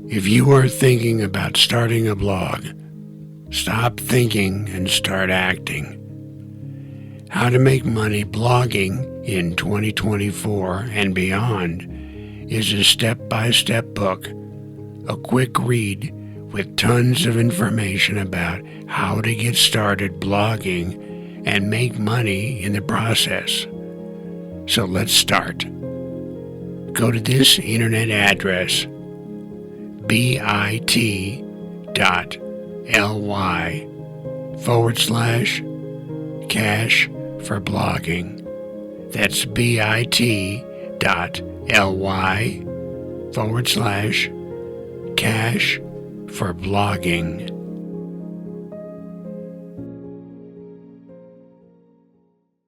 If you are thinking about starting a blog, stop thinking and start acting. How to Make Money Blogging in 2024 and Beyond is a step-by-step book, a quick read with tons of information about how to get started blogging and make money in the process. So let's start. Go to this internet address, bit.ly/cash for blogging. That's bit.ly/cash for blogging.